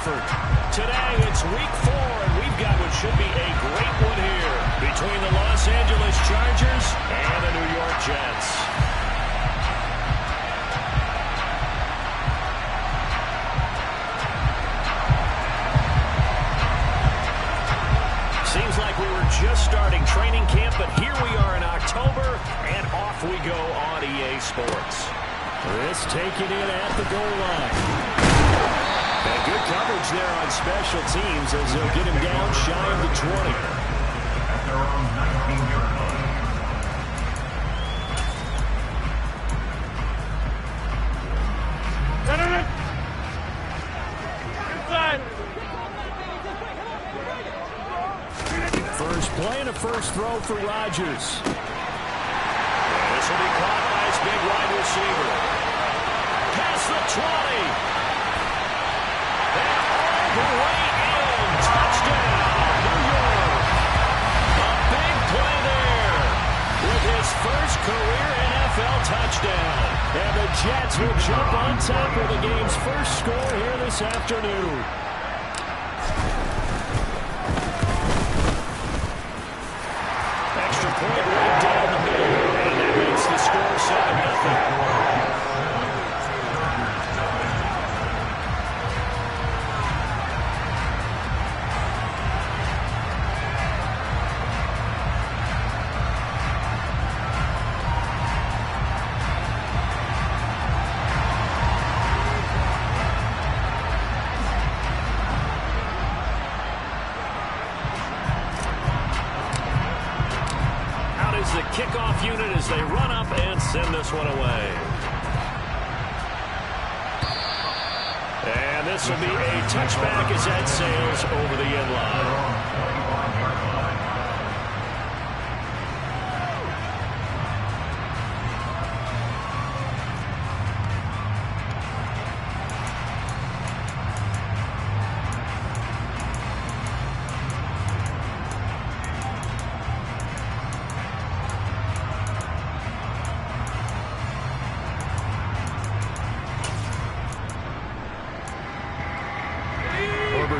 effort. Today, it's week 4, and we've got what should be a great one here between the Los Angeles Chargers and the New York Jets. Seems like we were just starting training camp, but here we are in October, and off we go on EA Sports. This taken in at the goal line. And good coverage there on special teams as they'll get him down shy of the 20. At their own 19-yard line. First play and a first throw for Rodgers. And this will be caught by his big wide receiver. Past the 20. And all the way in. Touchdown, New York. A big play there with his first career NFL touchdown. And the Jets will jump on top of the game's first score here this afternoon. Extra point right down the middle. And that makes the score 7-0. The kickoff unit as they run up and send this one away. And this will be a touchback as that sails over the end line.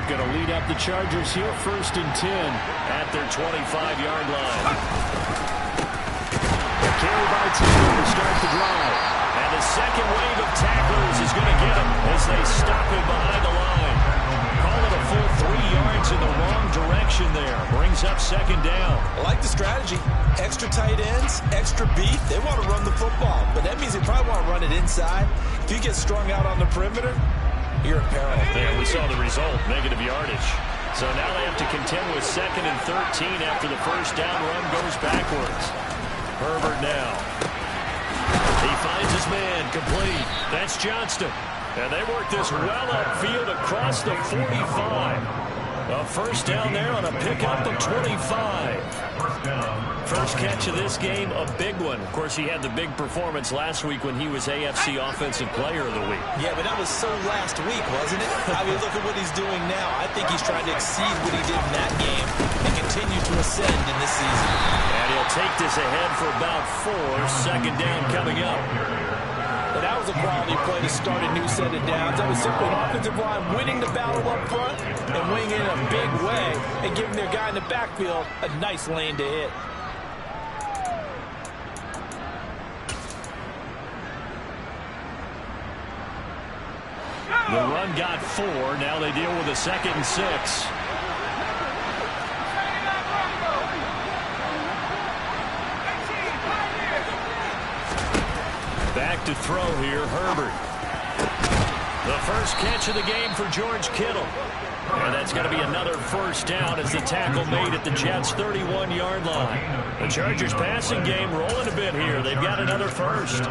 Going to lead up the Chargers here, 1st and 10 at their 25-yard line. A carry by Taylor to start the drive. And the second wave of tacklers is going to get him as they stop him behind the line. Call it a full 3 yards in the wrong direction there. Brings up 2nd down. I like the strategy. Extra tight ends, extra beef. They want to run the football, but that means they probably want to run it inside. If you get strung out on the perimeter, you're in peril. And we saw the result, negative yardage. So now they have to contend with 2nd and 13 after the first down run goes backwards. Herbert now. He finds his man, complete. That's Johnston. And they work this well upfield across the 45. A first down there on a pickup of 25. First catch of this game, a big one. Of course, he had the big performance last week when he was AFC Offensive Player of the Week. Yeah, but that was so last week, wasn't it? I mean, look at what he's doing now. I think he's trying to exceed what he did in that game and continue to ascend in this season. And he'll take this ahead for about 4. 2nd down coming up. But that was a quality play to start a new set of downs. That was simply an offensive line winning the battle up front and winning in a big way and giving their guy in the backfield a nice lane to hit. The run got 4. Now they deal with a 2nd and 6. Back to throw here, Herbert. The first catch of the game for George Kittle. And that's going to be another first down as the tackle made at the Jets' 31-yard line. The Chargers passing game rolling a bit here. They've got another first.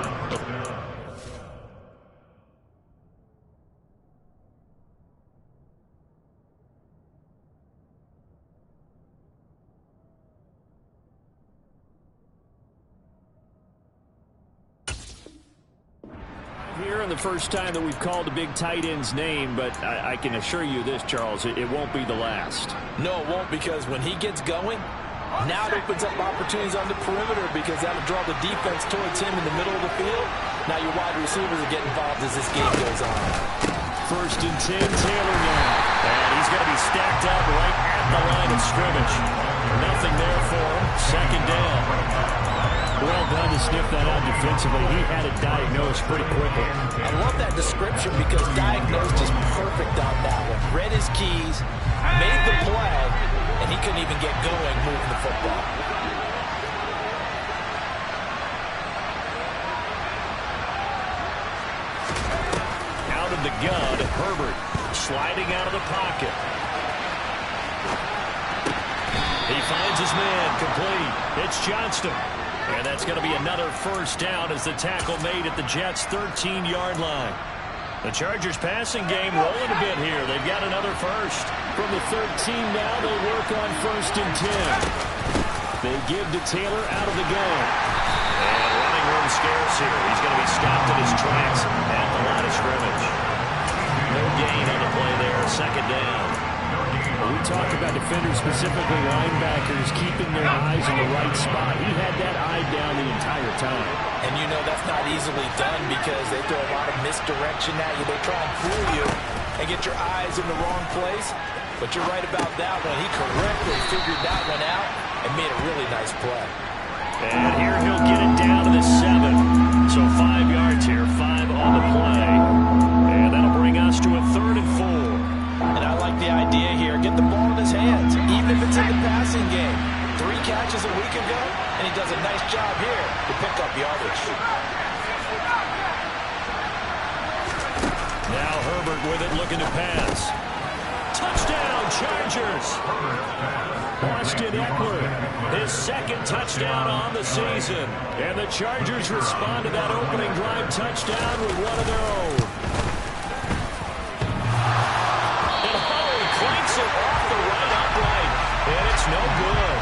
Here in the first time that we've called a big tight end's name, but I can assure you this, Charles, it won't be the last. No, it won't, because when he gets going, now it opens up opportunities on the perimeter because that'll draw the defense towards him in the middle of the field. Now your wide receivers will get involved as this game goes on. 1st and 10, Taylor now. scrimmage. Nothing there for him. Second down. Well done to sniff that out defensively. He had it diagnosed pretty quickly. I love that description because diagnosed is perfect on that one. Read his keys, made the play, and he couldn't even get going moving the football. Out of the gun, Herbert sliding out of the pocket. He finds his man, complete. It's Johnston. And that's going to be another first down as the tackle made at the Jets' 13-yard line. The Chargers passing game rolling a bit here. They've got another first. From the 13 now, they'll work on 1st and 10. They give to Taylor out of the gun. And running room scarce here. He's going to be stopped in his tracks at the line of scrimmage. No gain on the play there. Second down. We talk about defenders, specifically linebackers, keeping their eyes in the right spot. He had that eye down the entire time. And you know that's not easily done because they throw a lot of misdirection at you. They try and fool you and get your eyes in the wrong place. But you're right about that one. He correctly figured that one out and made a really nice play. And here he'll get it down to the 7. So 5 yards here, 5 on the play. And that'll bring us to a 3rd and 4. And I like the idea here. Get the ball in his hands, even if it's in the passing game. 3 catches a week ago, and he does a nice job here to pick up yardage. Now Herbert with it, looking to pass. Touchdown, Chargers! Austin Eckler, his 2nd touchdown on the season. And the Chargers respond to that opening drive touchdown with one of their own. Clanks it off the right upright, and it's no good.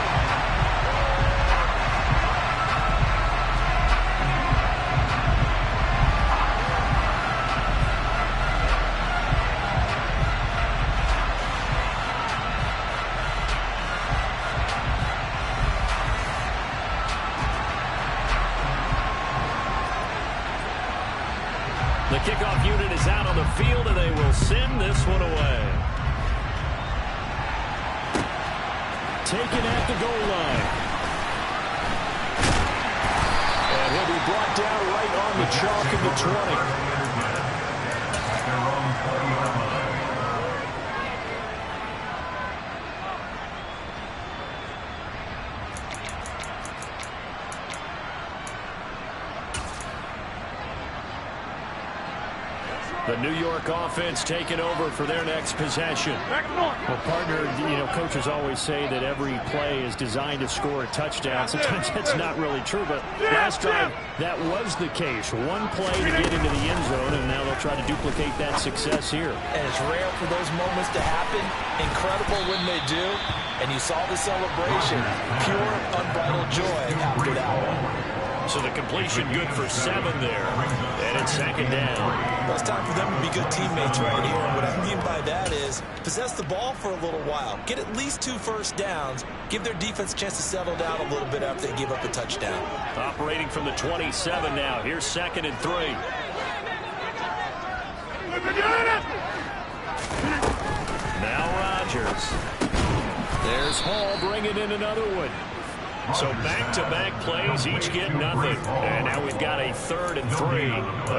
The kickoff unit is out on the field, and they will send this one away. Taken at the goal line. And he'll be brought down right on the chalk of the 20. The New York offense taking over for their next possession. Well, partner, coaches always say that every play is designed to score a touchdown. Sometimes that's not really true, but last drive, that was the case. One play to get into the end zone, and now they'll try to duplicate that success here. And it's rare for those moments to happen. Incredible when they do. And you saw the celebration. Pure, unbridled joy after that one. So the completion good for 7 there. And it's 2nd down. Well, it's time for them to be good teammates right here. And what I mean by that is possess the ball for a little while. Get at least 2 first downs. Give their defense a chance to settle down a little bit after they give up a touchdown. Operating from the 27 now. Here's 2nd and 3. Now Rodgers. There's Hall bringing in another one. So back-to-back plays, each get nothing. And now we've got a 3rd and 3.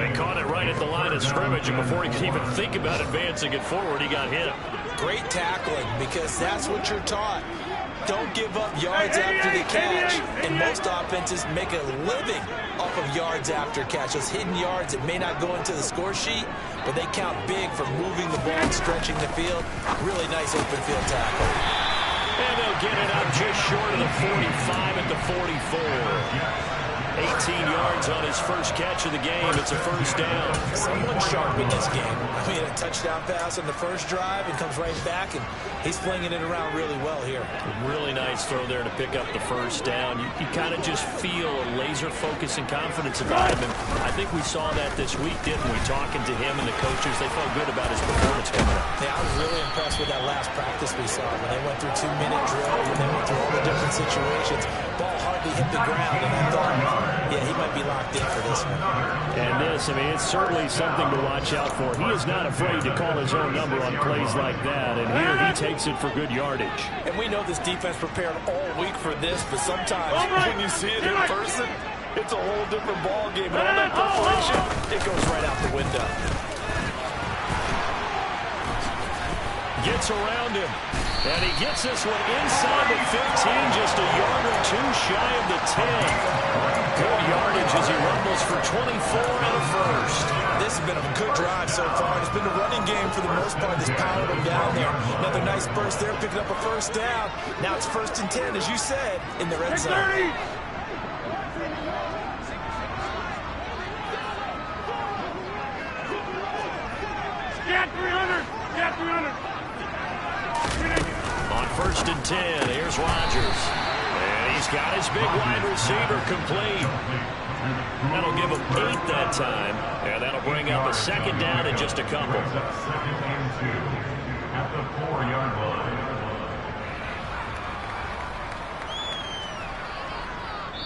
He caught it right at the line of scrimmage, and before he could even think about advancing it forward, he got hit. Great tackling, because that's what you're taught. Don't give up yards after the catch. And most offenses make a living off of yards after catch. Those hidden yards that may not go into the score sheet, but they count big for moving the ball and stretching the field. Really nice open field tackle. And they'll get it up just short of the 45 at the 44. 18 yards on his first catch of the game. It's a first down. Someone sharp in this game. I mean, a touchdown pass on the first drive and comes right back, and he's flinging it around really well here. Really nice throw there to pick up the first down. You kind of just feel a laser focus and confidence about him. And I think we saw that this week, didn't we? Talking to him and the coaches, they felt good about his performance coming up. Yeah, I was really impressed with that last practice we saw when they went through 2-minute drill, when they went through all the different situations. Ball hardly hit the ground, and I thought, yeah, he might be locked in for this one. And this, I mean, it's certainly something to watch out for. He is not afraid to call his own number on plays like that, and here he takes it for good yardage. And we know this defense prepared all week for this, but sometimes when you see it in person, it's a whole different ball game. And all that preparation, it goes right out the window. Gets around him, and he gets this one inside the 15, just a yard or two shy of the 10. Good yardage as he rumbles for 24 and a first. This has been a good drive so far. It's been a running game for the most part that's powered him down there. Another nice burst there, picking up a first down. Now it's 1st and 10, as you said, in the red zone. Get 300! Get 300! On 1st and 10, here's Rodgers. And he's got his big wide receiver complete. That'll give him 8 that time. And that'll bring up a 2nd down and just a couple. Second and 2 at the 4-yard line.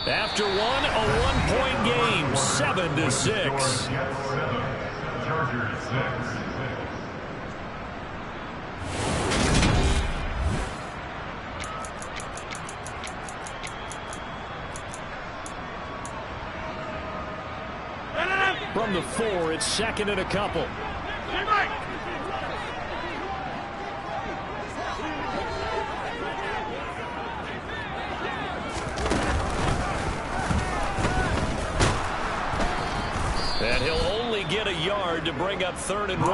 After one, a 1-point game, 7-6. Chargers 6. From the 4, it's 2nd and a couple. And he'll only get a yard to bring up 3rd and 1.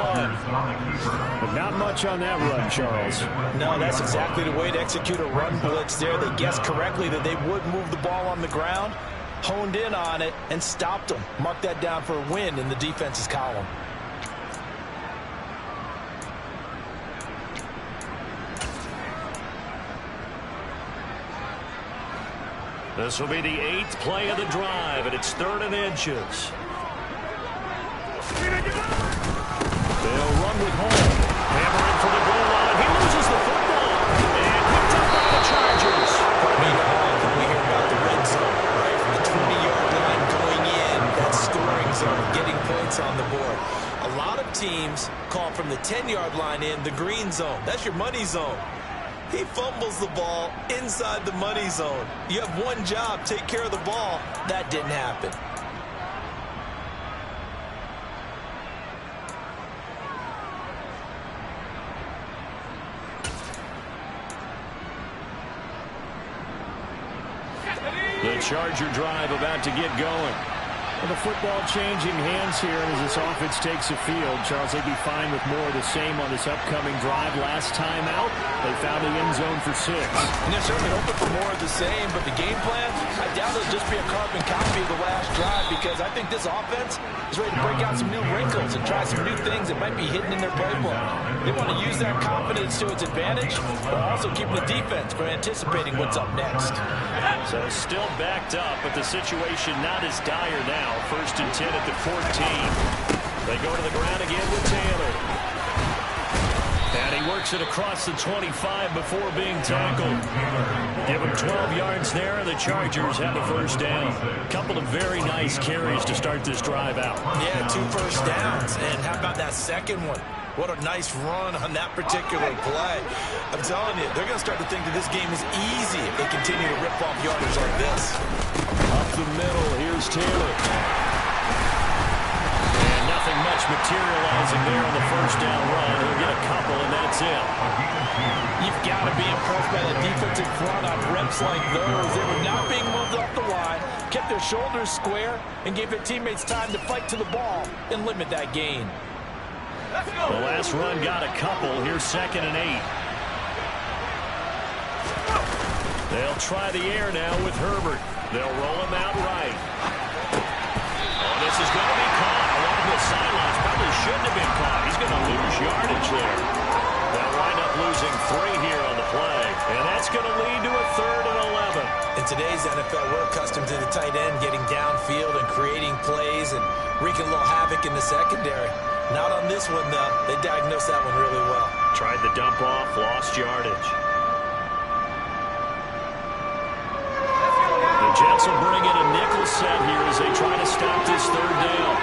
But not much on that run, Charles. No, that's exactly the way to execute a run blitz there. They guessed correctly that they would move the ball on the ground, honed in on it, and stopped them. Mark that down for a win in the defense's column. This will be the 8th play of the drive, and it's 3rd and inches. They'll run with Hall. Hammering for the goal line. He loses the football. And picked up by the Chargers. We hear about the red zone, right? From the 20-yard line going in, that scoring zone, getting points on the board. A lot of teams call from the 10-yard line in the green zone. That's your money zone. He fumbles the ball inside the money zone. You have one job, take care of the ball. That didn't happen. The Charger drive about to get going. Well, the football changing hands here as this offense takes the field. Charles, they'd be fine with more of the same on this upcoming drive. Last time out, they found the end zone for 6. And they're certainly hoping for more of the same, but the game plan, I doubt it'll just be a carbon copy of the last drive, because I think this offense is ready to break out some new wrinkles and try some new things that might be hidden in their playbook. They want to use that confidence to its advantage, but also keeping the defense from anticipating what's up next. So still backed up, but the situation not as dire now. 1st and 10 at the 14. They go to the ground again with Taylor. And he works it across the 25 before being tackled. Give him 12 yards there, and the Chargers have the 1st down. Couple of very nice carries to start this drive out. Yeah, 2 first downs. And how about that second one? What a nice run on that particular play. I'm telling you, they're going to start to think that this game is easy if they continue to rip off yardage like this. Up the middle, here's Taylor. And nothing much materializing there on the 1st down run. He'll get a couple, and that's it. You've got to be impressed by the defensive front on reps like those. They were not being moved off the line, kept their shoulders square, and gave their teammates time to fight to the ball and limit that gain. The last run got a couple. Here's 2nd and 8. They'll try the air now with Herbert. They'll roll him out right. Oh, this is going to be caught along the sidelines. Probably shouldn't have been caught. He's going to lose yardage there. They'll wind up losing 3 here on the play. And that's going to lead to a 3rd and 11. In today's NFL, we're accustomed to the tight end getting downfield and creating plays and wreaking a little havoc in the secondary. Not on this one, though. They diagnosed that one really well. Tried the dump off, lost yardage. The Jets will bring in a nickel set here as they try to stop this third down.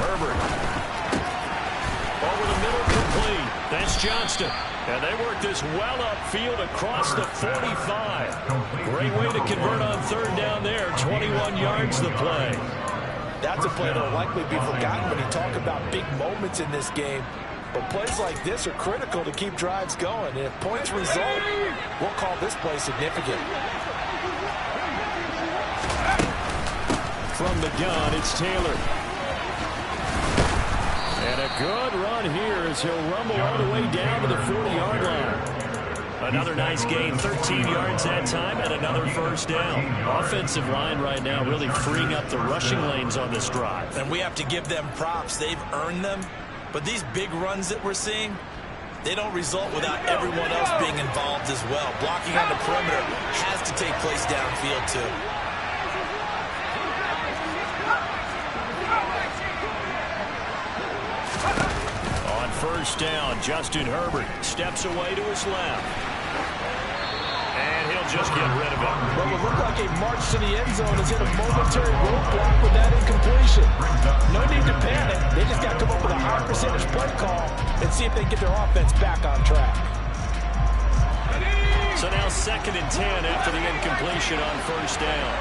Herbert. Over the middle, complete. That's Johnston. And they work this well upfield across the 45. Great way to convert on third down there. 21 yards the play. That's a play that will likely be forgotten when you talk about big moments in this game. But plays like this are critical to keep drives going. And if points result, we'll call this play significant. From the gun, it's Taylor. And a good run here as he'll rumble all the way down to the 40-yard line. Another nice gain, 13 yards that time, and another first down. Offensive line right now really freeing up the rushing lanes on this drive. And we have to give them props. They've earned them. But these big runs that we're seeing, they don't result without everyone else being involved as well. Blocking on the perimeter has to take place downfield, too. On first down, Justin Herbert steps away to his left. And he'll just get rid of it. What would look like a march to the end zone is in a momentary roadblock with that incompletion. No need to panic. They just got to come up with a high percentage play call and see if they can get their offense back on track. So now 2nd and 10 after the incompletion on first down.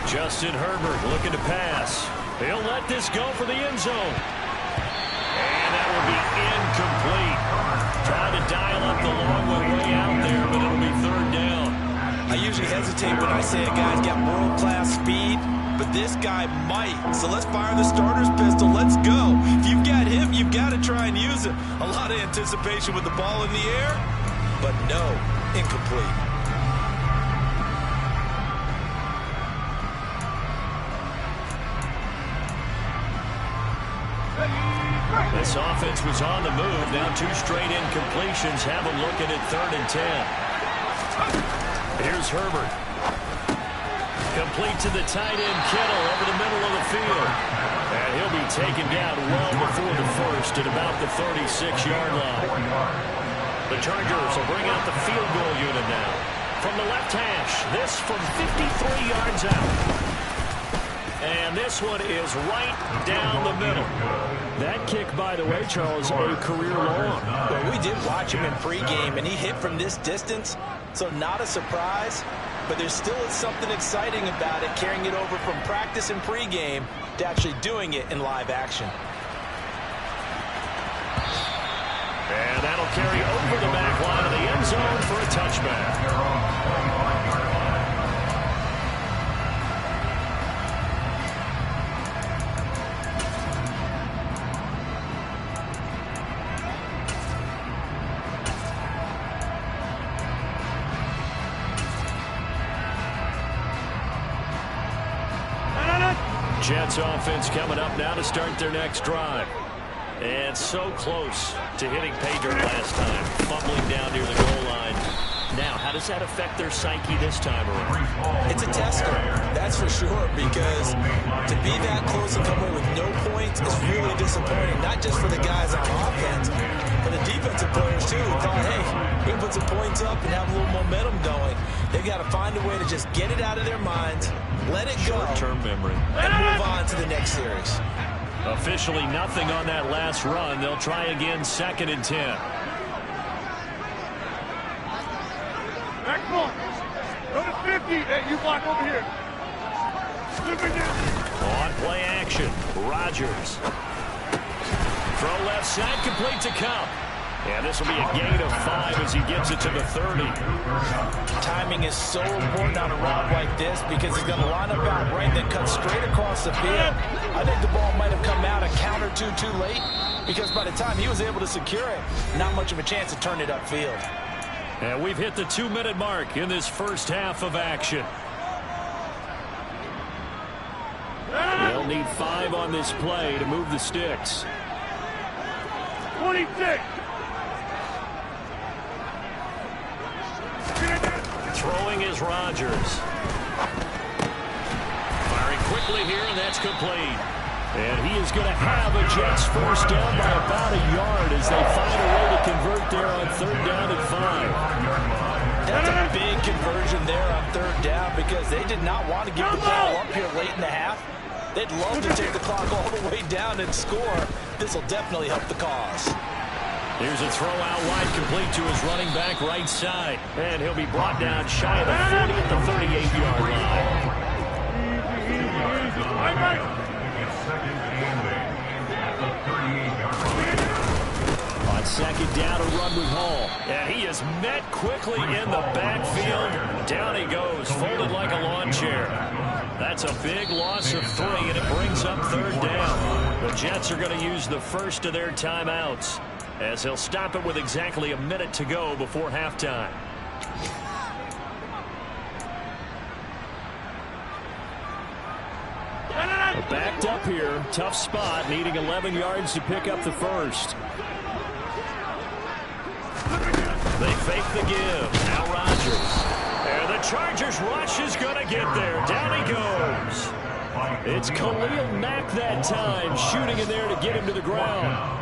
Justin Herbert looking to pass. He'll let this go for the end zone. And that will be incomplete. Trying to dial up the long way out there, but it'll be third down. I usually hesitate when I say a guy's got world-class speed, but this guy might. So let's fire the starter's pistol. Let's go. If you've got him, you've got to try and use him. A lot of anticipation with the ball in the air, but no, incomplete. This offense was on the move. Now 2 straight incompletions. Have a look at it, 3rd and 10. Here's Herbert. Complete to the tight end, Kittle, over the middle of the field. And he'll be taken down well before the first at about the 36-yard line. The Chargers will bring out the field goal unit now. From the left hash, this from 53 yards out. And this one is right down the middle. That kick, by the way, Charles, a career long. Well, we did watch him in pregame, and he hit from this distance, so not a surprise. But there still is something exciting about it, carrying it over from practice and pregame to actually doing it in live action. And that'll carry over the back line of the end zone for a touchback. Jets offense coming up now to start their next drive. And so close to hitting pay dirt last time. Fumbling down near the goal line. Now, how does that affect their psyche this time around? It's a tester, that's for sure, because to be that close and come away with no points is really disappointing, not just for the guys on offense, but the defensive players, too, who thought, hey, we can put some points up and have a little momentum going. They've got to find a way to just get it out of their minds, let it go, short-term memory, and move on to the next series. Officially nothing on that last run. They'll try again, 2nd and 10. Back ball. Go to 50. Hey, you block over here. On play action, Rodgers. Throw left side, complete to Kupp. And this will be a gain of 5 as he gets it to the 30. Timing is so important on a route like this because he's going to line up out right and then cut straight across the field. I think the ball might have come out a count or two too late because by the time he was able to secure it, not much of a chance to turn it upfield. And we've hit the 2-minute mark in this first half of action. They'll need 5 on this play to move the sticks. 26. Throwing is Rodgers. Firing quickly here, and that's complete. And he is going to have a Jets first down by about a yard as they find a way to convert there on 3rd down and 5. That's a big conversion there on 3rd down because they did not want to give the ball up here late in the half. They'd love to take the clock all the way down and score. This will definitely help the cause. Here's a throw out wide, complete to his running back right side. And he'll be brought down shy of the 40 at the 38-yard line. On 2nd down, a run with Hall. And he is met quickly in the backfield. Down he goes, folded like a lawn chair. That's a big loss of 3, and it brings up 3rd down. The Jets are going to use the first of their timeouts, as he'll stop it with exactly a minute to go before halftime. Backed up here, tough spot, needing 11 yards to pick up the first. They fake the give. Now Rodgers. And the Chargers rush is going to get there. Down he goes. It's Khalil Mack that time, shooting in there to get him to the ground.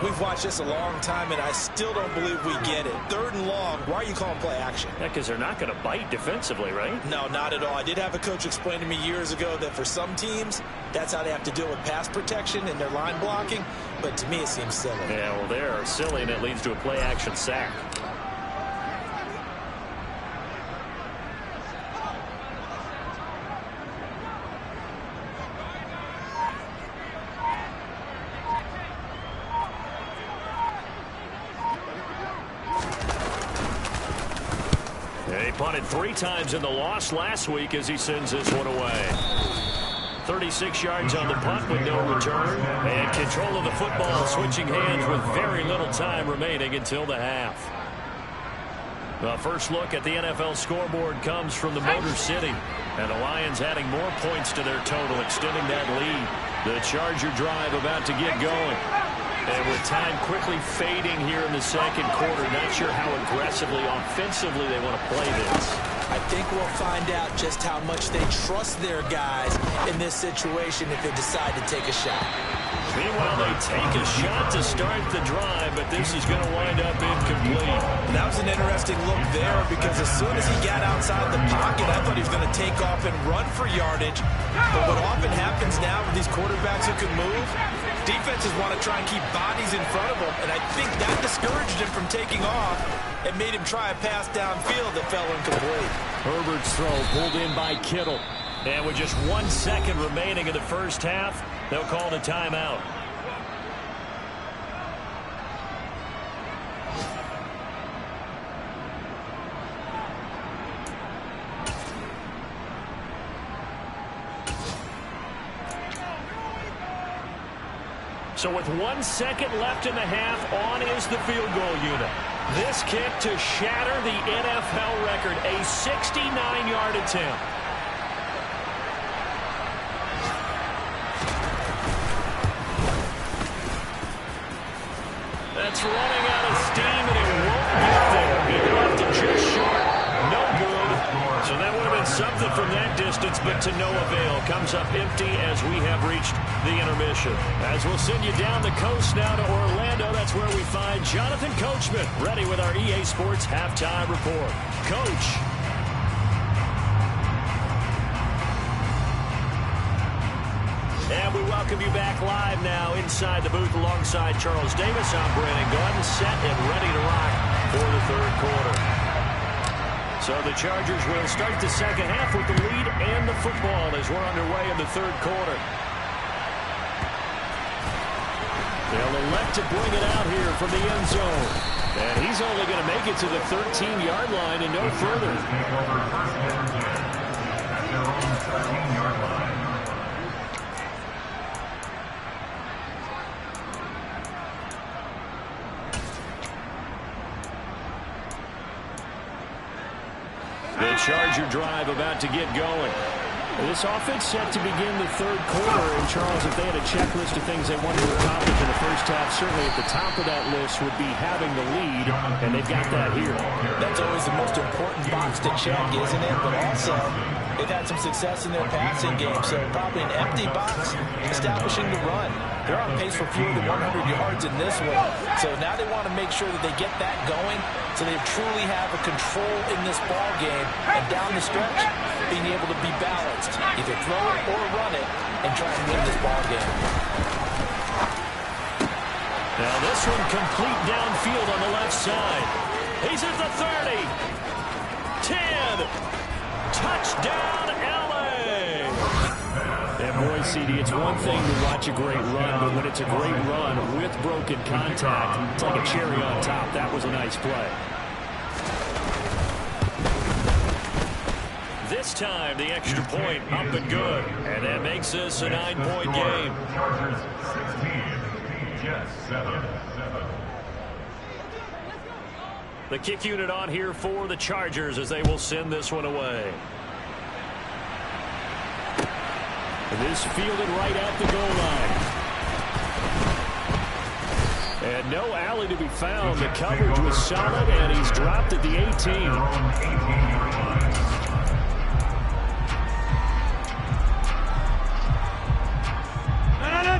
We've watched this a long time, and I still don't believe we get it. 3rd and long, why are you calling play action? Yeah, because they're not going to bite defensively, right? No, not at all. I did have a coach explain to me years ago that for some teams, that's how they have to deal with pass protection and their line blocking. But to me, it seems silly. Yeah, well, they're silly, and it leads to a play action sack. He punted 3 times in the loss last week as he sends this one away. 36 yards on the punt with no return. And control of the football switching hands with very little time remaining until the half. The first look at the NFL scoreboard comes from the Motor City. And the Lions adding more points to their total, extending that lead. The Charger drive about to get going. And with time quickly fading here in the 2nd quarter, not sure how aggressively, offensively they want to play this. I think we'll find out just how much they trust their guys in this situation if they decide to take a shot. Meanwhile, they take a shot to start the drive, but this is going to wind up incomplete. That was an interesting look there because as soon as he got outside the pocket, I thought he was going to take off and run for yardage. But what often happens now with these quarterbacks who can move, defenses want to try and keep bodies in front of them, and I think that discouraged him from taking off and made him try a pass downfield that fell incomplete. Herbert's throw pulled in by Kittle. And with just 1 second remaining in the first half, they'll call the timeout. So with 1 second left in the half, on is the field goal unit. This kick to shatter the NFL record, a 69-yard attempt. That's running out of steam, and it won't get there. He left it just short. No good. So that would have been something from that distance, but to no avail. Comes up empty as we have reached the intermission. As we'll send you down the coast now to Orlando, that's where we find Jonathan Coachman, ready with our EA Sports Halftime Report. Coach. And we welcome you back live now inside the booth alongside Charles Davis. I'm Brandon Gordon, set and ready to rock for the 3rd quarter. So the Chargers will start the 2nd half with the lead and the football as we're underway in the 3rd quarter. They'll elect to bring it out here from the end zone. And he's only going to make it to the 13-yard line and no further. The Charger drive about to get going. This offense set to begin the 3rd quarter. And, Charles, if they had a checklist of things they wanted to accomplish in the first half, certainly at the top of that list would be having the lead, and they've got that here. That's always the most important box to check, isn't it? But also, they've had some success in their passing game, so probably an empty box establishing the run. They're on pace for fewer than 100 yards in this one, so now they want to make sure that they get that going so they truly have a control in this ball game, and down the stretch, being able to be balanced, either throw it or run it, and try and win this ball game. Now this one complete downfield on the left side. He's at the 30. 10. Touchdown, L.A. And boy, CD, it's one thing to watch a great run, but when it's a great run with broken contact, it's like a cherry on top. That was a nice play. This time, the extra point up and good. And that makes this a 9-point game. Chargers 16, Jets 7. The kick unit on here for the Chargers as they will send this one away. This fielded right at the goal line. And no alley to be found. The coverage was solid, and he's dropped at the 18.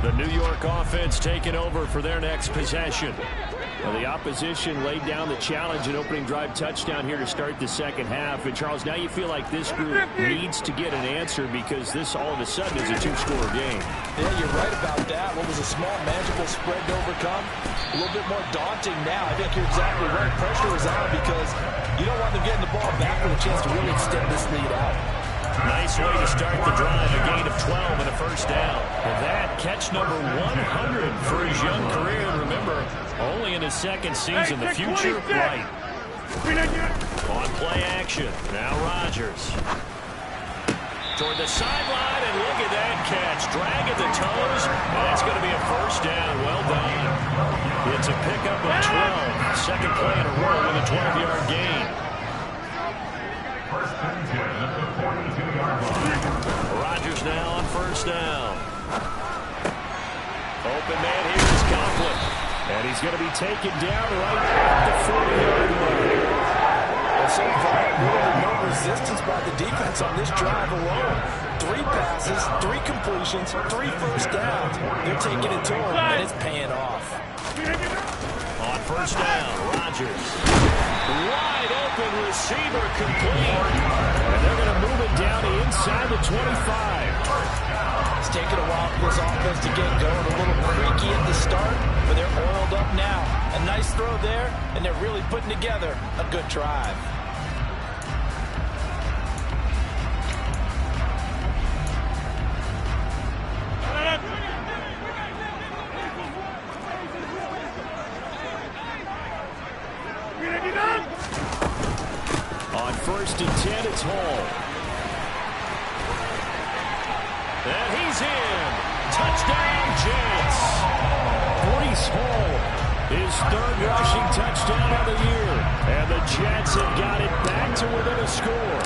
The New York offense taking over for their next possession. Well, the opposition laid down the challenge and opening drive touchdown here to start the second half. And, Charles, now you feel like this group needs to get an answer because this all of a sudden is a two-score game. Yeah, you're right about that. What was a small, manageable spread to overcome, a little bit more daunting now. I think you're exactly right. Pressure is on because you don't want them getting the ball back with a chance to really extend this lead out. Nice way to start the drive, a gain of 12 and a first down. And that catch number 100 for his young career. And remember, only in his second season, the future bright. On play action, now Rodgers. Toward the sideline, and look at that catch. Dragging the toes, and that's going to be a first down. Well done. It's a pickup of 12. Second play in a row with a 12-yard gain. First and 10 at the 42-yard line. Rodgers now on first down. Open man here is Conklin. And he's going to be taken down right at the 40-yard line. And so far, really no resistance by the defense on this drive alone. 3 passes, 3 completions, 3 first downs. They're taking it to him, and it's paying off. On first down, Rodgers. Wide open receiver complete. And they're going to move it down to inside the 25. It's taken a while for this offense to get going. A little creaky at the start, but they're oiled up now. A nice throw there, and they're really putting together a good drive. On first and 10, it's Hall. And he's in. Touchdown, Jets. Breece Hall, his third rushing touchdown of the year. And the Jets have got it back to within a score.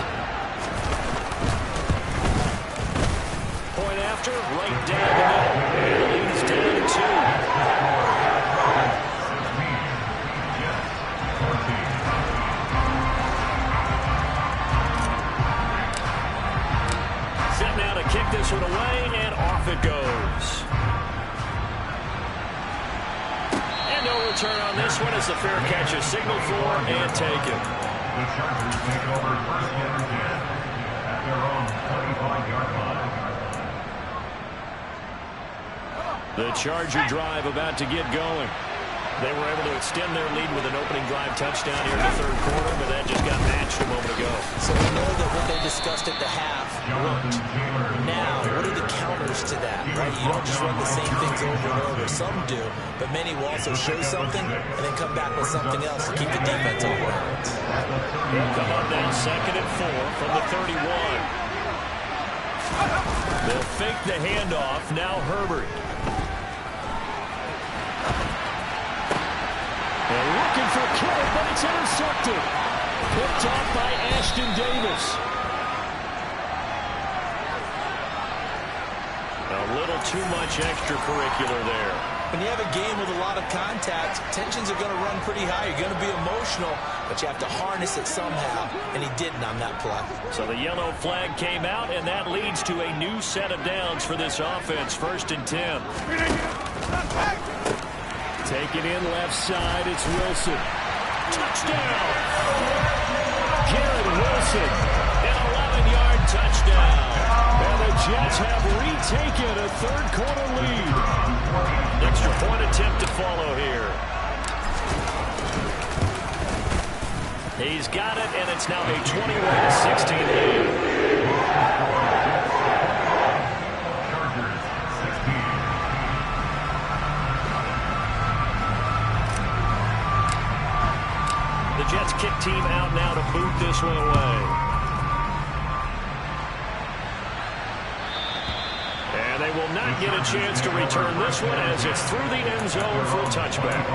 Point after, right down the middle. And the lead is down to 2. Set now to kick this one away, and off it goes. And no return on this one as the fair catch is signaled for and taken. The Chargers take over first and 10 at their own 25-yard line. The Charger drive about to get going. They were able to extend their lead with an opening drive touchdown here in the third quarter, but that just got matched a moment ago. So we know that what they discussed at the half worked. Now, what are the counters to that, right? You don't just run the same things over and over. Some do, but many will also show something and then come back with something else to keep the defense on balance. They'll come up now second and 4 from the 31. They'll fake the handoff. Now Herbert. They're looking for Kittle, but it's intercepted. Picked off by Ashton Davis. A little too much extracurricular there. When you have a game with a lot of contact, tensions are going to run pretty high. You're going to be emotional, but you have to harness it somehow, and he didn't on that play. So the yellow flag came out, and that leads to a new set of downs for this offense. 1st and 10. Taking in left side, it's Wilson. Touchdown! Garrett Wilson, an 11-yard touchdown. And the Jets have retaken a third-quarter lead. Extra point attempt to follow here. He's got it, and it's now a 21-16 lead. The Jets kick team out now to boot this one away. And they will not get a chance to return this one as it's through the end zone for a touchback.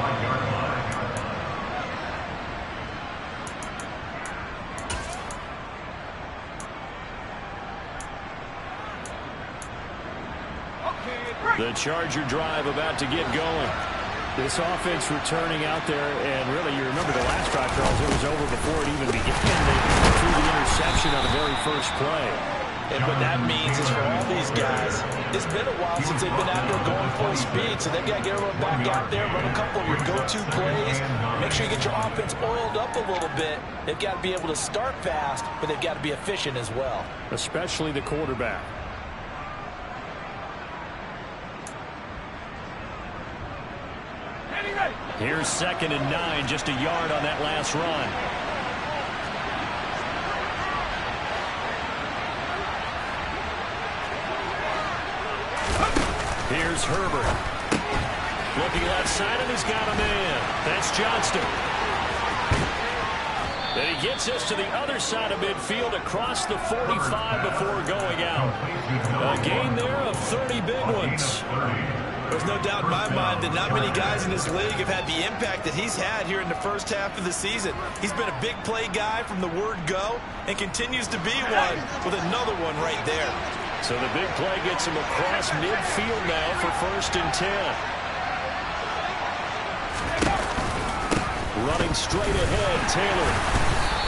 The Charger drive about to get going. This offense returning out there, and really, you remember the last drive, Charles, it was over before it even began. They threw the interception on the very first play. And what that means is for all these guys, it's been a while since they've been out there going full speed, so they've got to get everyone back out there, run a couple of your go-to plays, make sure you get your offense oiled up a little bit. They've got to be able to start fast, but they've got to be efficient as well. Especially the quarterback. Here's 2nd and 9, just a yard on that last run. Here's Herbert. Looking left side, and he's got a man. That's Johnston. Then he gets us to the other side of midfield across the 45 before going out. A gain there of 30 big ones. There's no doubt in my mind that not many guys in this league have had the impact that he's had here in the first half of the season. He's been a big play guy from the word go and continues to be one with another one right there. So the big play gets him across midfield now for 1st and 10. Running straight ahead, Taylor.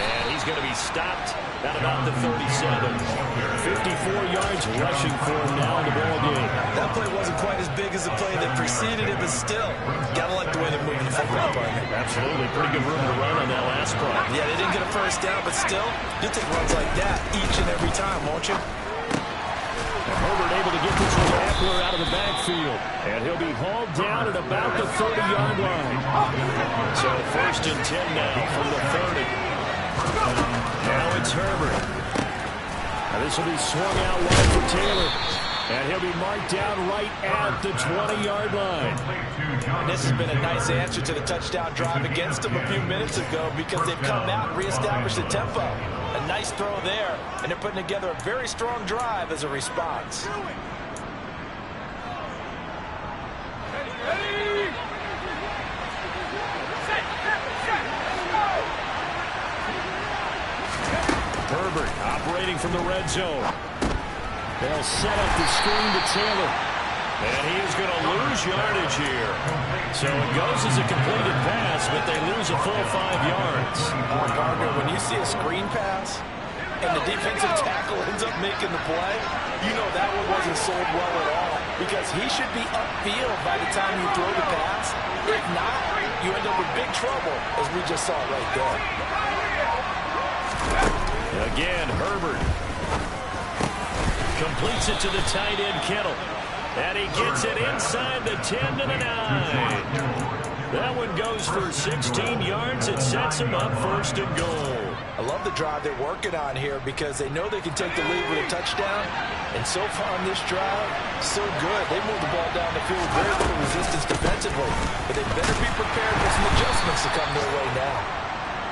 And he's going to be stopped at about the 37. 54 yards rushing for him now in the ball game. That play wasn't quite as big as the play that preceded it, but still, gotta like the way they're moving the football, partner. Absolutely. Pretty good room to run on that last play. Yeah, they didn't get a first down, but still, you'll take runs like that each and every time, won't you? Herbert able to get this one to Eckler out of the backfield. And he'll be hauled down at about the 30-yard line. So 1st and 10 now from the 30. Now it's Herbert. Now this will be swung out wide for Taylor. And he'll be marked down right at the 20-yard line. And this has been a nice answer to the touchdown drive against them a few minutes ago because they've come out and reestablished the tempo. A nice throw there, and they're putting together a very strong drive as a response. Herbert operating from the red zone. They'll set up the screen to Taylor. And he is going to lose yardage here. So it goes as a completed pass, but they lose a full 5 yards. Gardner, when you see a screen pass and the defensive tackle ends up making the play, you know that one wasn't sold well at all because he should be upfield by the time you throw the pass. If not, you end up with big trouble, as we just saw right there. Again, Herbert completes it to the tight end, Kittle. And he gets it inside the 10 to the 9. That one goes for 16 yards. It sets him up 1st and goal. I love the drive they're working on here because they know they can take the lead with a touchdown. And so far on this drive, so good. They moved the ball down the field with very little resistance defensively. But they better be prepared for some adjustments to come their way now.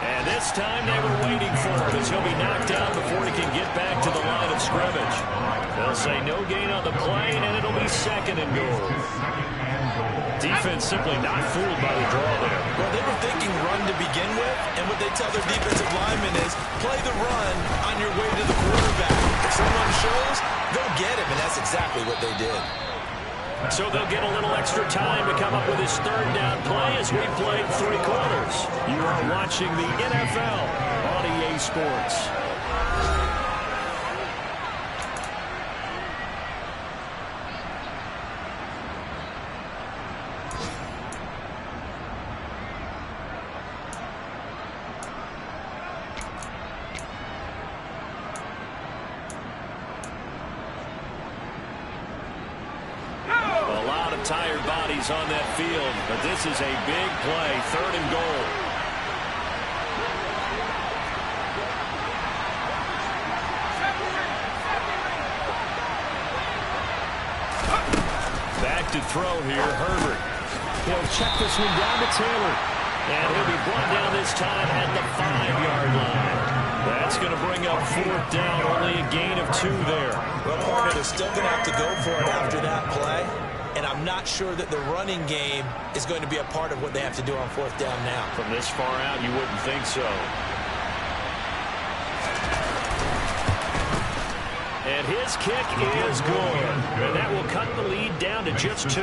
And this time they were waiting for him as he'll be knocked down before he can get back to the line of scrimmage. They'll say no gain on the play, and it'll be 2nd and goal. Defense simply not fooled by the draw there. Well, they were thinking run to begin with, and what they tell their defensive linemen is play the run on your way to the quarterback. If someone shows, they'll get him, and that's exactly what they did. So they'll get a little extra time to come up with his third down play as we played 3 quarters. You are watching the NFL on EA Sports. Tired bodies on that field, but this is a big play, 3rd and goal. Back to throw here, Herbert. He'll check this one down to Taylor. And he'll be brought down this time at the 5-yard line. That's going to bring up 4th down, only a gain of 2 there. Well, partner, they're still going to have to go for it after that play. And I'm not sure that the running game is going to be a part of what they have to do on 4th down now. From this far out, you wouldn't think so. And his kick is good. And that will cut the lead down to just 2.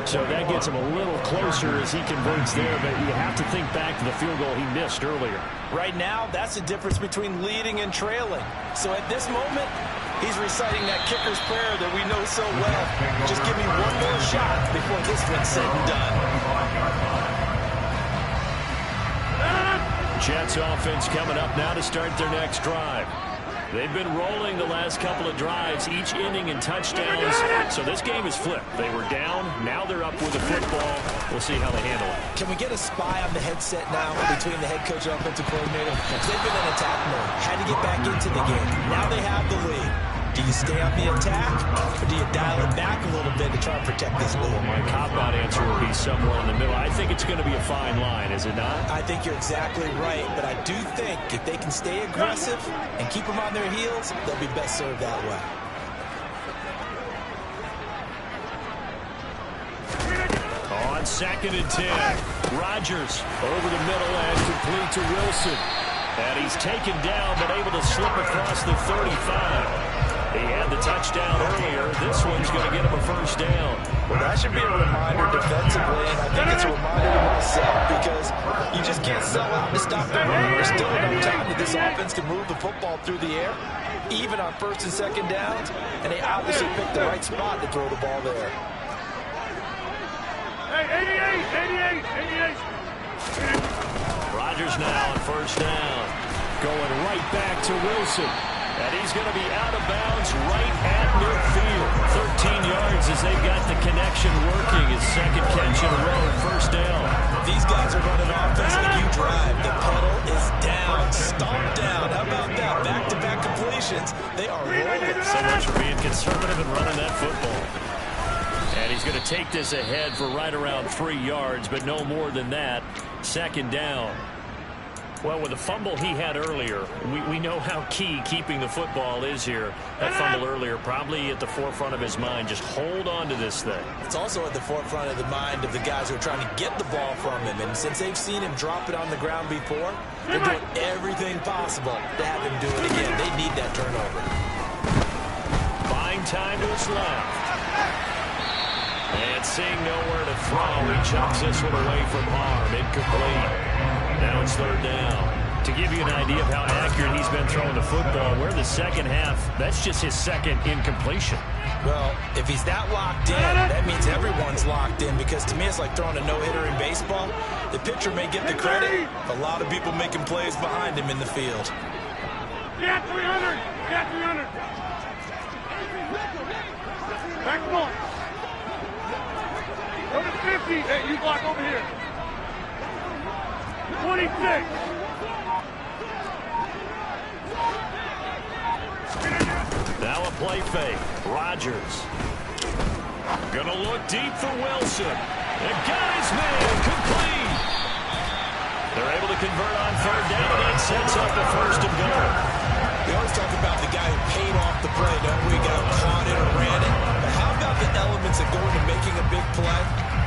So that gets him a little closer as he converts there, but you have to think back to the field goal he missed earlier. Right now, that's the difference between leading and trailing. So at this moment, he's reciting that kicker's prayer that we know so well. Just give me one more shot before this one's said and done. Jets offense coming up now to start their next drive. They've been rolling the last couple of drives, each inning in touchdowns. So this game is flipped. They were down. Now they're up with the football. We'll see how they handle it. Can we get a spy on the headset now between the head coach and offensive coordinator? They've been in attack mode. Had to get back into the game. Now they have the lead. Do you stay on the attack, or do you dial it back a little bit to try and protect this lead? My cop-out answer would be somewhere in the middle. I think it's going to be a fine line, is it not? I think you're exactly right, but I do think if they can stay aggressive and keep them on their heels, they'll be best served that way. On 2nd and 10, Rodgers over the middle and complete to Wilson. And he's taken down, but able to slip across the 35. He had the touchdown earlier. This one's going to get him a 1st down. Well, that should be a reminder defensively, and I think it's a reminder to myself because you just can't sell out to stop the run. There's still enough time that this offense can move the football through the air, even on 1st and 2nd downs, and they obviously picked the right spot to throw the ball there. Hey, 88. Rodgers now on 1st down. Going right back to Wilson. And he's going to be out of bounds right at midfield. 13 yards as they've got the connection working. His 2nd catch in a row, 1st down. These guys are running offense like you drive. The pedal is down, stomped down. How about that? Back-to-back completions. They are rolling. So much for being conservative and running that football. And he's going to take this ahead for right around 3 yards, but no more than that. 2nd down. Well, with the fumble he had earlier, we know how key keeping the football is here. That fumble earlier probably at the forefront of his mind. Just hold on to this thing. It's also at the forefront of the mind of the guys who are trying to get the ball from him. And since they've seen him drop it on the ground before, they're doing everything possible to have him do it again. They need that turnover. Buying time to his left. And seeing nowhere to throw, he chucks this one away from Arm. Incomplete. Now it's 3rd down. To give you an idea of how accurate he's been throwing the football, we're in the 2nd half. That's just his 2nd incompletion. Well, if he's that locked in, that means everyone's locked in, because to me it's like throwing a no-hitter in baseball. The pitcher may get the credit, a lot of people making plays behind him in the field. Yeah, 300. Back the ball. Go to 50. Hey, you block over here. 26. Now a play fake. Rodgers. Gonna look deep for Wilson. And got his man. Complete. They're able to convert on 3rd down, and that sets up the 1st and goal. We always talk about the guy who paid off the play, don't we? Got caught it or ran it. But how about the elements that go into making a big play?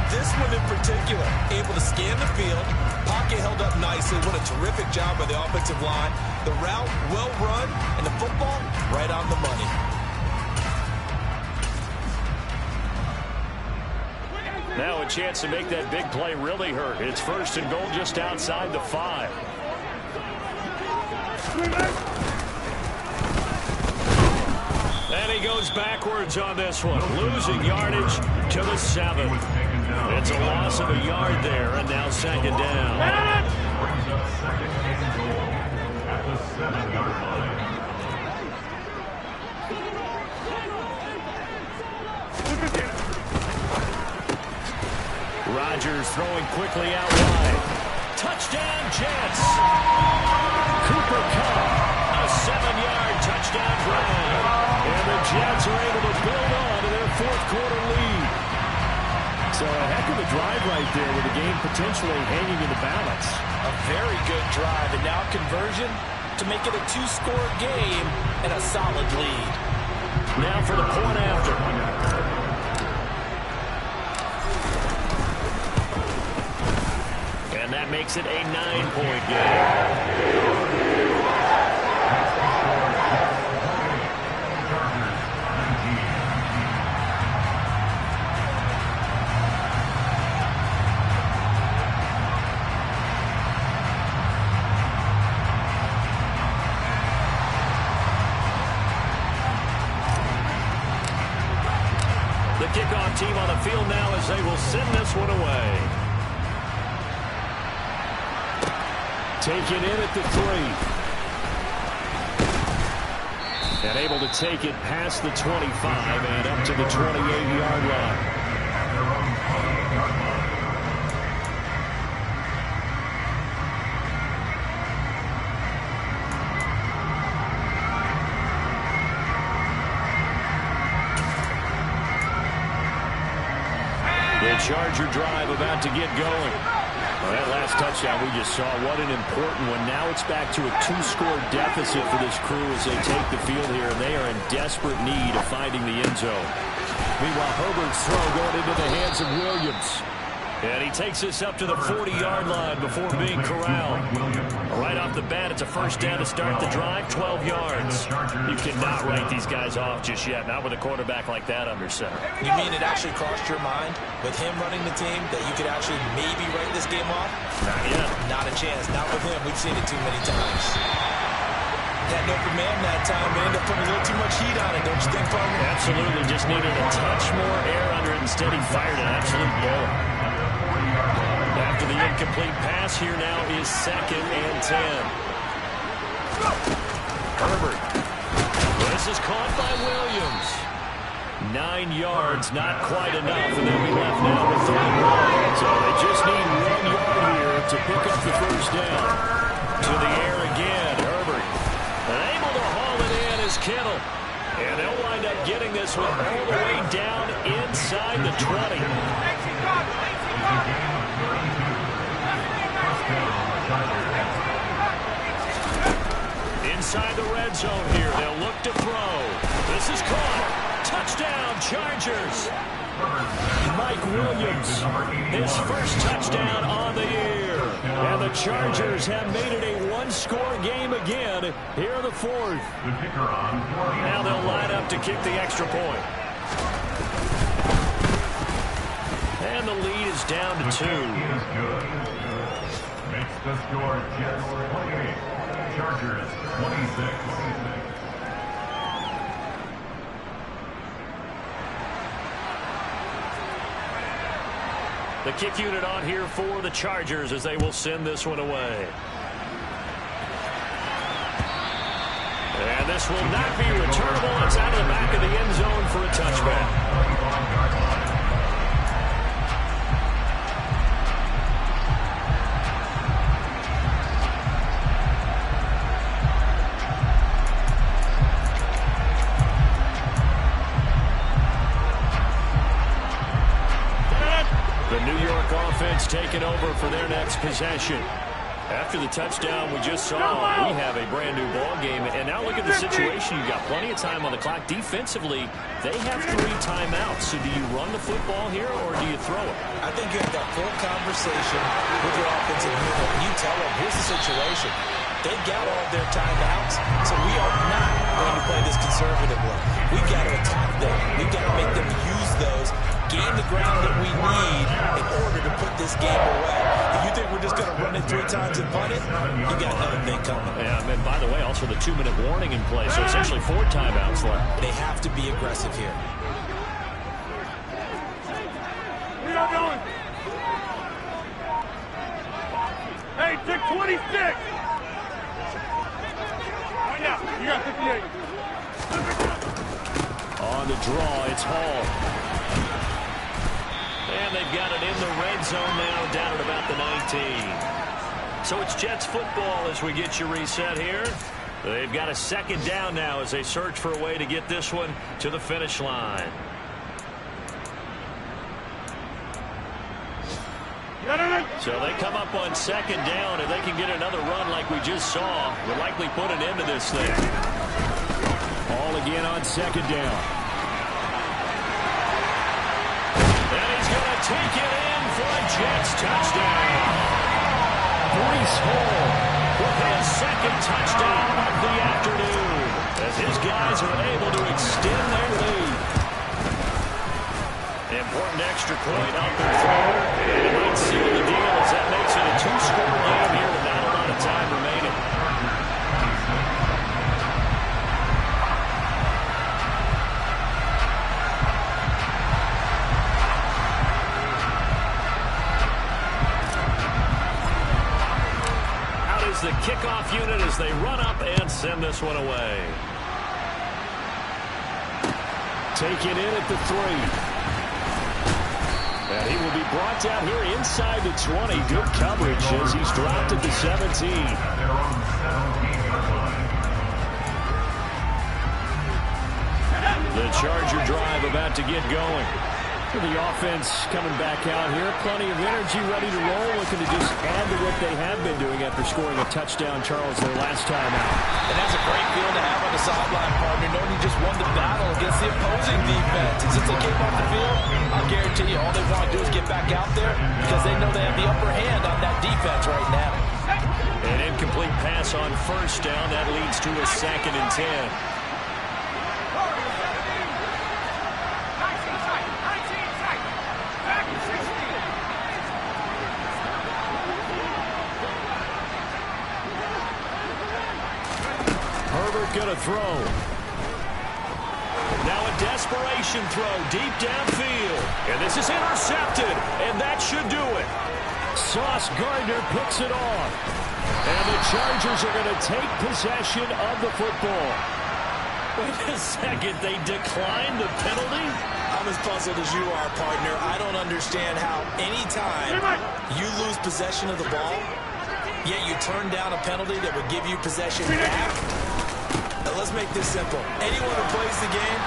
This one in particular, able to scan the field, pocket held up nicely. What a terrific job by the offensive line. The route, well run, and the football, right on the money. Now a chance to make that big play really hurt. It's first and goal just outside the 5. And he goes backwards on this one, losing yardage to the 7. It's a loss of a yard there, and now second down. Brings up second and goal at the 7-yard line. Rodgers throwing quickly out wide. Touchdown, Jets. Cooper Kupp, a 7-yard touchdown drive. And the Jets are able to build on to their fourth-quarter lead. So a heck of a drive right there with the game potentially hanging in the balance. A very good drive, and now conversion to make it a 2-score game and a solid lead. Now for the point after. And that makes it a 9-point game. The kickoff team on the field now as they will send this one away. Taken in at the 3. And able to take it past the 25 and up to the 28-yard line. The Charger drive about to get going. Well, that last touchdown we just saw, what an important one. Now it's back to a 2-score deficit for this crew as they take the field here, and they are in desperate need of finding the end zone. Meanwhile, Herbert's throw going into the hands of Williams. And he takes this up to the 40-yard line before being corralled. Right off the bat, it's a first down to start the drive, 12 yards. You cannot write these guys off just yet, not with a quarterback like that under center. You mean it actually crossed your mind with him running the team that you could actually maybe write this game off? Not yet. Not a chance. Not with him. We've seen it too many times. That open man that time, they ended up putting a little too much heat on it, don't you think, partner? Absolutely. Just needed a touch more air under it. Instead, he fired an absolute bullet. After the incomplete pass, here now is second and 10. Herbert. This is caught by Williams. 9 yards, not quite enough, and they'll be left now with 3. So they just need 1 yard here to pick up the first down. To the air again, Herbert. And able to haul it in is Kittle. And they'll wind up getting this one all the way down inside the 20. Inside the red zone here, they'll look to throw. This is caught. Touchdown, Chargers. Mike Williams, his first touchdown on the year. And the Chargers have made it a 1-score game again here in the 4th. Now they'll line up to kick the extra point. And the lead is down to 2. Makes the score Jets 28, Chargers 26. The kick unit on here for the Chargers as they will send this one away. And this will not be returnable. It's out of the back of the end zone for a touchback. Taking over for their next possession. After the touchdown we just saw, we have a brand new ball game. And now look at the situation. You've got plenty of time on the clock. Defensively, they have 3 timeouts. So do you run the football here or do you throw it? I think you have that full conversation with your offensive unit. And you tell them, here's the situation. They've got all of their timeouts, so we are not going to play this conservatively. We've got to attack them. We've got to make them use those gain the ground that we need in order to put this game away. If you think we're just going to run it 3 times and punt it, you got another thing coming. Yeah, and by the way, also the 2-minute warning in play, so essentially 4 timeouts left. They have to be aggressive here. Where y'all going? Hey, take 26. Right now, you got 58. On the draw, it's Hall. And they've got it in the red zone now, down at about the 19. So it's Jets football as we get you reset here. They've got a 2nd down now as they search for a way to get this one to the finish line. So they come up on 2nd down, and they can get another run like we just saw. Would likely put an end to this thing. All again on 2nd down. And he's going to take it in for a Jets touchdown. Breece Hall With his 2nd touchdown of the afternoon, as his guys are able to extend their lead. Important extra point up and through. And it might seal the deal as that makes it a 2-score game here with not a lot of time remaining. Out is the kickoff unit as they run up and send this one away. taken in at the 3. And he will be brought down here inside the 20. Good coverage as he's dropped at the 17. The Charger drive about to get going. The offense coming back out here. Plenty of energy, ready to roll, looking to just add to what they have been doing after scoring a touchdown, Charles, their last time out. And that's a great feeling to have on the sideline, partner, knowing you just won the battle against the opposing defense. And since they came off the field, I'll guarantee you all they want to do is get back out there because they know they have the upper hand on that defense right now. An incomplete pass on first down. That leads to a 2nd and 10. Going to throw. Now a desperation throw deep downfield. And this is intercepted. And that should do it. Sauce Gardner picks it off. And the Chargers are going to take possession of the football. Wait a second. They declined the penalty? I'm as puzzled as you are, partner. I don't understand how anytime you lose possession of the ball, yet you turn down a penalty that would give you possession back. Let's make this simple. Anyone who plays the game,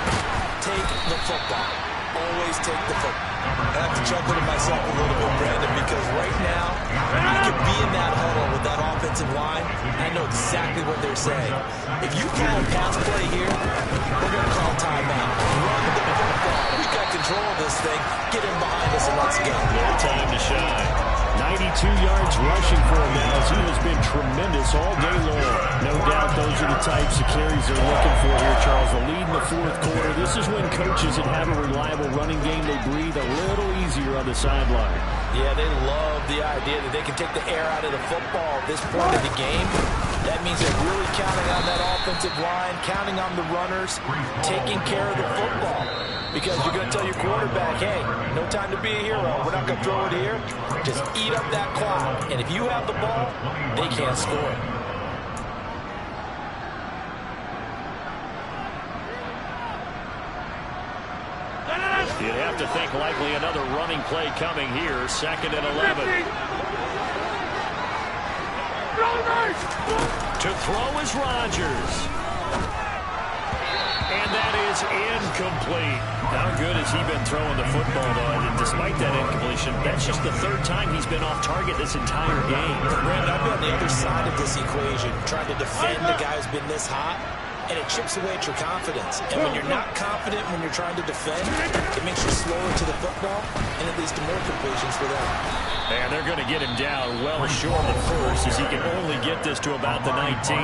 take the football. Always take the football. I have to chuckle to myself a little bit, Brandon, because right now, I could be in that huddle with that offensive line. I know exactly what they're saying. If you call a pass play here, we're going to call timeout. Run the football. We got control of this thing. Get in behind us and let's go. No time to shine. 92 yards rushing for him now as he has been tremendous all day long. No doubt those are the types of carries they're looking for here, Charles. The lead in the 4th quarter. This is when coaches that have a reliable running game, they breathe a little easier on the sideline. Yeah, they love the idea that they can take the air out of the football at this point of the game. That means they're really counting on that offensive line, counting on the runners, taking care of the football. Because you're going to tell your quarterback, hey, no time to be a hero. We're not going to throw it here. Just eat up that clock. And if you have the ball, they can't score. You'd have to think likely another running play coming here. 2nd and 11. To throw is Rodgers. And that is incomplete. How good has he been throwing the football, though? And despite that incompletion, that's just the 3rd time he's been off target this entire game. Brandon, I've been on the other side of this equation, trying to defend the guy who's been this hot, and it chips away at your confidence. And when you're not confident when you're trying to defend, it makes you slower to the football, and it leads to more completions for them. And they're going to get him down well short of the 1st as he can only get this to about the 19.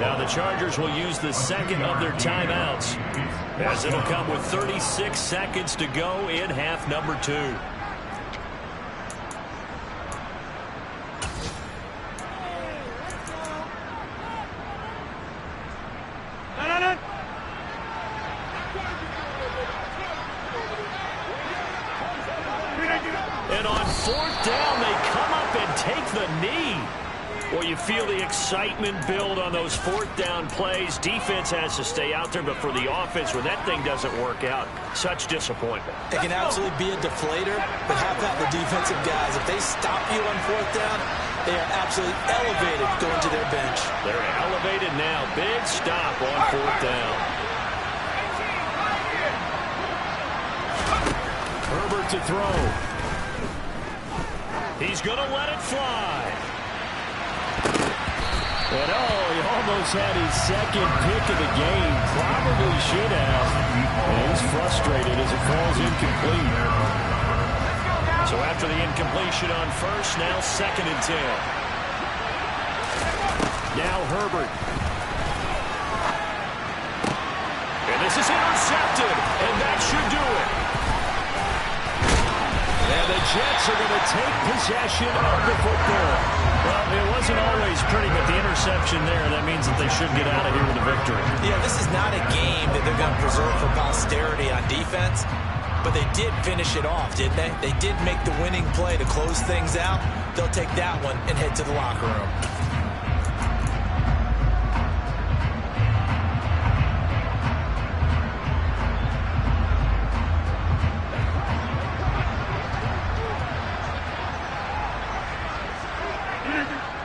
Now the Chargers will use the 2nd of their timeouts. As it'll come with 36 seconds to go in half number 2. And on 4th down, they come up and take the knee. Well, you feel the excitement build on those 4th down plays. Defense has to stay out there, but for the offense, when that thing doesn't work out, such disappointment. It can absolutely be a deflator, but how about the defensive guys? If they stop you on 4th down, they are absolutely elevated going to their bench. They're elevated now. Big stop on 4th down. Herbert to throw. He's going to let it fly. And he almost had his second pick of the game. Probably should have. And he's frustrated as it falls incomplete. So after the incompletion on 1st, now 2nd and 10. Now Herbert. And this is intercepted. And that should do it. And the Jets are going to take possession of the football. Well, it wasn't always pretty, but the interception there, that means that they should get out of here with a victory. Yeah, this is not a game that they're going to preserve for posterity on defense, but they did finish it off, didn't they? They did make the winning play to close things out. They'll take that one and head to the locker room.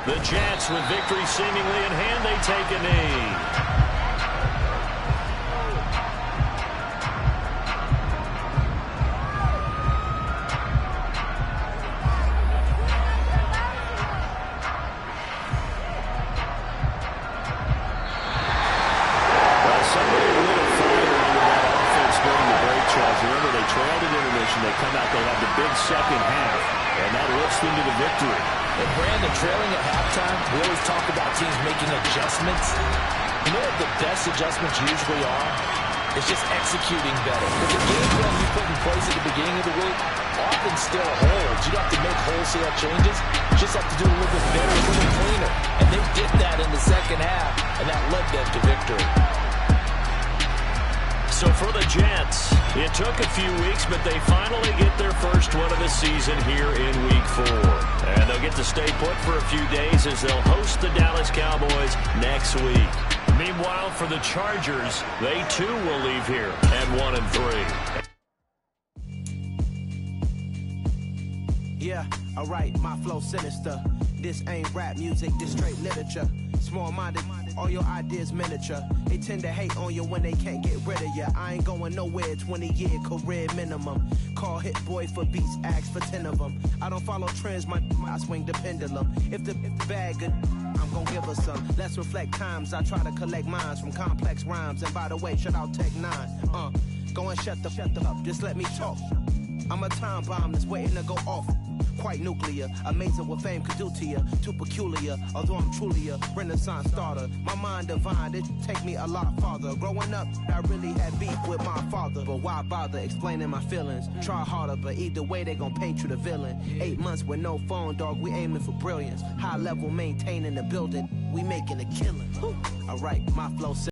The Jets, with victory seemingly in hand, they take a knee. Somebody a little fire under that offense during the break, Charles. Remember, they trailed at intermission. They come out, they have the big second half, and that lifts them to the victory. And Brandon, trailing at halftime, we always talk about teams making adjustments. You know what the best adjustments usually are? It's just executing better. Because the game plan you put in place at the beginning of the week often still holds. You don't have to make wholesale changes. You just have to do a little bit better, a little cleaner. And they did that in the second half, and that led them to victory. So for the Jets, it took a few weeks, but they finally get their first one of the season here in Week 4. And they'll get to stay put for a few days as they'll host the Dallas Cowboys next week. Meanwhile, for the Chargers, they too will leave here at 1-3. Yeah, alright, my flow sinister. This ain't rap music, this straight literature. Small-minded, all your ideas miniature. They tend to hate on you when they can't get rid of you. I ain't going nowhere, 20-year career minimum. Call Hit Boy for beats, ask for 10 of them. I don't follow trends, I swing the pendulum. If the bag good, I'm gonna give her some. Let's reflect times, I try to collect minds from complex rhymes. And by the way, shout out Tech 9. Go and shut the up, just let me talk. I'm a time bomb that's waiting to go off. Quite nuclear, amazing what fame could do to you. Too peculiar, although I'm truly a renaissance starter. My mind divine, it take me a lot farther. Growing up, I really had beef with my father. But why bother explaining my feelings? Try harder, but either way they gon' paint you the villain. 8 months with no phone, dog, we aiming for brilliance. High level maintaining the building, we making a killing. Alright, my flow